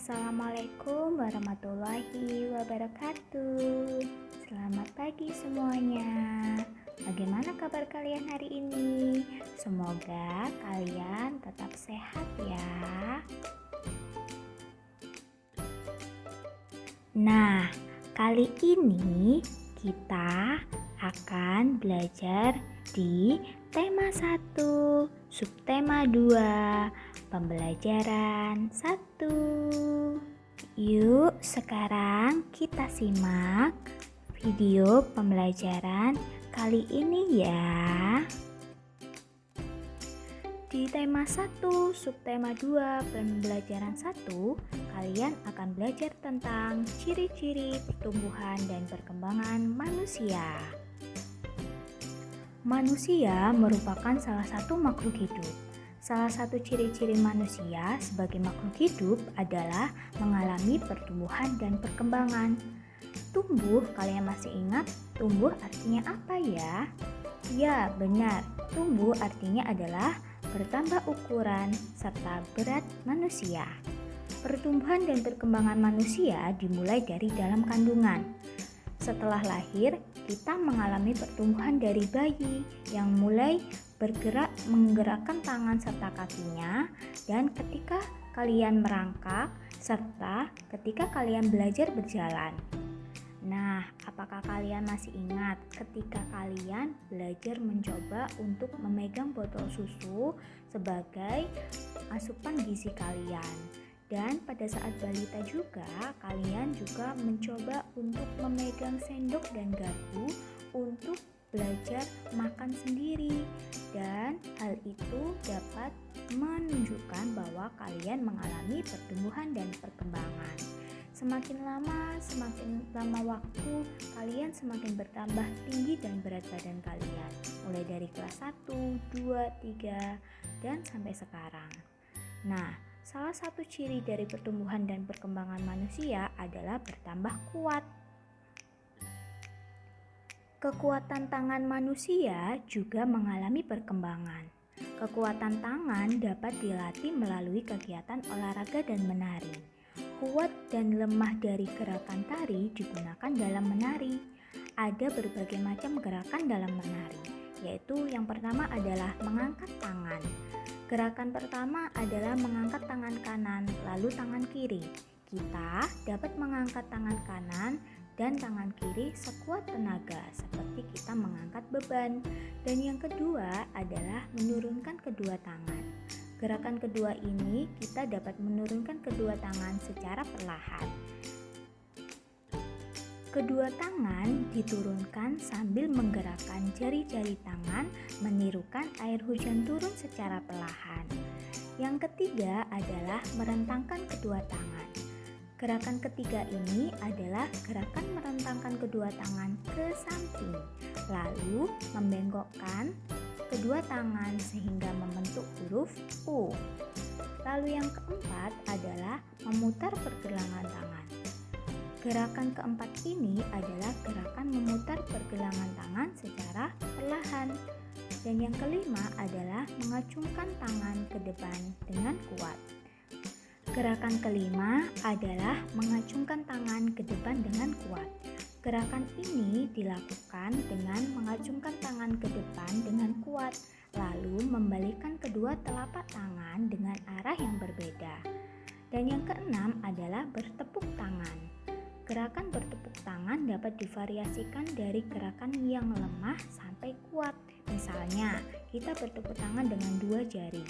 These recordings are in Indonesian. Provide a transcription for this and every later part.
Assalamualaikum warahmatullahi wabarakatuh. Selamat pagi semuanya. Bagaimana kabar kalian hari ini? Semoga kalian tetap sehat ya. Nah, kali ini kita akan belajar di tema 1, subtema 2, pembelajaran 1. Yuk, sekarang kita simak video pembelajaran kali ini ya. Di tema 1, subtema 2, pembelajaran 1, kalian akan belajar tentang ciri-ciri pertumbuhan dan perkembangan manusia. Manusia merupakan salah satu makhluk hidup. Salah satu ciri-ciri manusia sebagai makhluk hidup adalah mengalami pertumbuhan dan perkembangan. Tumbuh, kalian masih ingat tumbuh artinya apa ya? Ya, benar. Tumbuh artinya adalah bertambah ukuran serta berat manusia. Pertumbuhan dan perkembangan manusia dimulai dari dalam kandungan. Setelah lahir, kita mengalami pertumbuhan dari bayi yang mulai bergerak menggerakkan tangan serta kakinya, dan ketika kalian merangkak serta ketika kalian belajar berjalan. Nah, apakah kalian masih ingat ketika kalian belajar mencoba untuk memegang botol susu sebagai asupan gizi kalian? Dan pada saat balita juga, kalian juga mencoba untuk memegang sendok dan garpu untuk belajar makan sendiri. Dan hal itu dapat menunjukkan bahwa kalian mengalami pertumbuhan dan perkembangan. Semakin lama waktu, kalian semakin bertambah tinggi dan berat badan kalian. Mulai dari kelas 1, 2, 3, dan sampai sekarang. Nah, salah satu ciri dari pertumbuhan dan perkembangan manusia adalah bertambah kuat. Kekuatan tangan manusia juga mengalami perkembangan. Kekuatan tangan dapat dilatih melalui kegiatan olahraga dan menari. Kuat dan lemah dari gerakan tari digunakan dalam menari. Ada berbagai macam gerakan dalam menari, yaitu yang pertama adalah mengangkat tangan. Gerakan pertama adalah mengangkat tangan kanan, lalu tangan kiri. Kita dapat mengangkat tangan kanan dan tangan kiri sekuat tenaga, seperti kita mengangkat beban. Dan yang kedua adalah menurunkan kedua tangan. Gerakan kedua ini kita dapat menurunkan kedua tangan secara perlahan. Kedua tangan diturunkan sambil menggerakkan jari-jari tangan, menirukan air hujan turun secara perlahan. Yang ketiga adalah merentangkan kedua tangan. Gerakan ketiga ini adalah gerakan merentangkan kedua tangan ke samping, lalu membengkokkan kedua tangan sehingga membentuk huruf U. Lalu yang keempat adalah memutar pergelangan tangan. Gerakan keempat ini adalah gerakan memutar pergelangan tangan secara perlahan. Dan yang kelima adalah mengacungkan tangan ke depan dengan kuat. Gerakan kelima adalah mengacungkan tangan ke depan dengan kuat. Gerakan ini dilakukan dengan mengacungkan tangan ke depan dengan kuat, lalu membalikkan kedua telapak tangan dengan arah yang berbeda. Dan yang keenam adalah bertepuk tangan. Gerakan bertepuk tangan dapat divariasikan dari gerakan yang lemah sampai kuat. Misalnya, kita bertepuk tangan dengan 2 jari,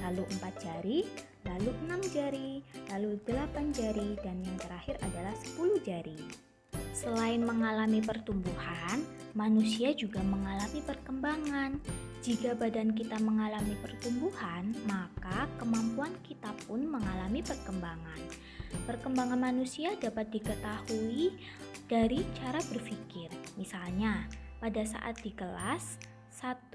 lalu 4 jari, lalu 6 jari, lalu 8 jari, dan yang terakhir adalah 10 jari. Selain mengalami pertumbuhan, manusia juga mengalami perkembangan. Jika badan kita mengalami pertumbuhan, maka kemampuan kita pun mengalami perkembangan. Perkembangan manusia dapat diketahui dari cara berpikir. Misalnya, pada saat di kelas 1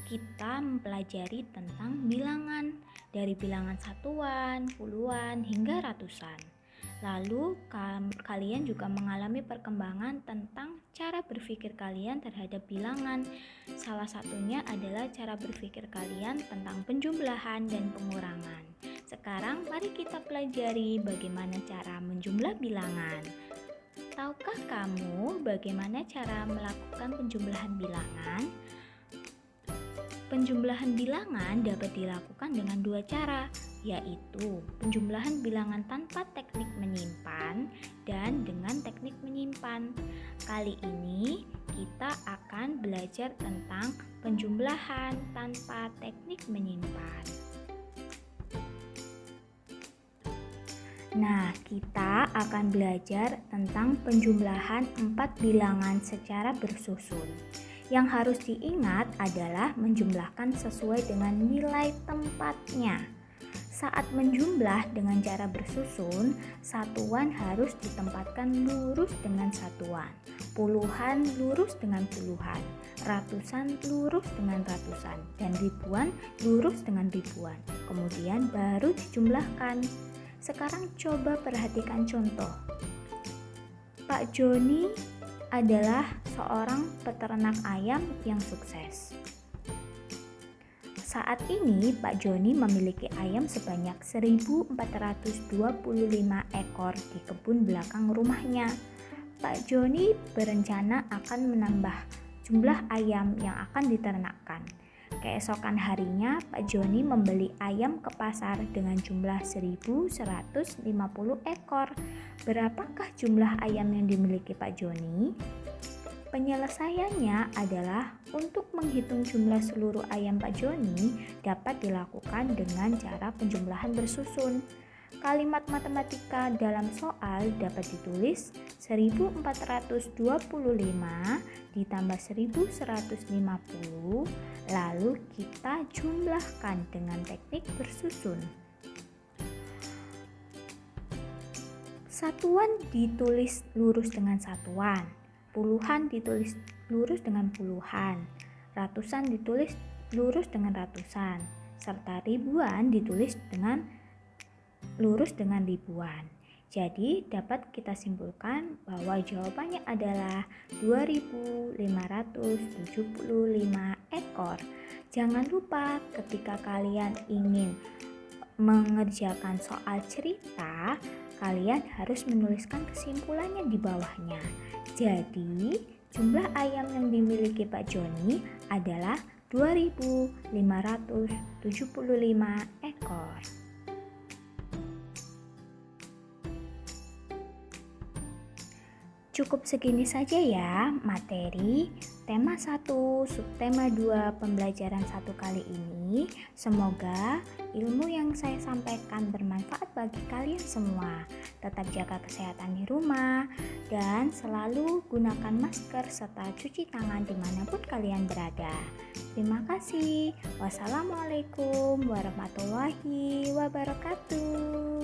kita mempelajari tentang bilangan, dari bilangan satuan, puluhan, hingga ratusan. Lalu kalian juga mengalami perkembangan tentang cara berpikir kalian terhadap bilangan. Salah satunya adalah cara berpikir kalian tentang penjumlahan dan pengurangan. Sekarang mari kita pelajari bagaimana cara menjumlah bilangan. Tahukah kamu bagaimana cara melakukan penjumlahan bilangan? Penjumlahan bilangan dapat dilakukan dengan dua cara, yaitu penjumlahan bilangan tanpa teknik menyimpan dan dengan teknik menyimpan. Kali ini kita akan belajar tentang penjumlahan tanpa teknik menyimpan. Nah, kita akan belajar tentang penjumlahan 4 bilangan secara bersusun. Yang harus diingat adalah menjumlahkan sesuai dengan nilai tempatnya. Saat menjumlah dengan cara bersusun, satuan harus ditempatkan lurus dengan satuan, puluhan lurus dengan puluhan, ratusan lurus dengan ratusan, dan ribuan lurus dengan ribuan. Kemudian baru dijumlahkan. Sekarang coba perhatikan contoh. Pak Joni adalah seorang peternak ayam yang sukses. Saat ini Pak Joni memiliki ayam sebanyak 1.425 ekor di kebun belakang rumahnya. Pak Joni berencana akan menambah jumlah ayam yang akan diternakkan. Keesokan harinya Pak Joni membeli ayam ke pasar dengan jumlah 1.150 ekor. Berapakah jumlah ayam yang dimiliki Pak Joni? Penyelesaiannya adalah untuk menghitung jumlah seluruh ayam Pak Joni dapat dilakukan dengan cara penjumlahan bersusun. Kalimat matematika dalam soal dapat ditulis 1.425 ditambah 1.150, lalu kita jumlahkan dengan teknik bersusun. Satuan ditulis lurus dengan satuan, puluhan ditulis lurus dengan puluhan, ratusan ditulis lurus dengan ratusan, serta ribuan ditulis dengan lurus dengan ribuan. Jadi dapat kita simpulkan bahwa jawabannya adalah 2.575 ekor. Jangan lupa ketika kalian ingin mengerjakan soal cerita, kalian harus menuliskan kesimpulannya di bawahnya. Jadi jumlah ayam yang dimiliki Pak Joni adalah 2.575 ekor. Cukup segini saja ya materi tema 1, subtema 2 pembelajaran 1 kali ini. Semoga ilmu yang saya sampaikan bermanfaat bagi kalian semua. Tetap jaga kesehatan di rumah dan selalu gunakan masker serta cuci tangan dimanapun kalian berada. Terima kasih. Wassalamualaikum warahmatullahi wabarakatuh.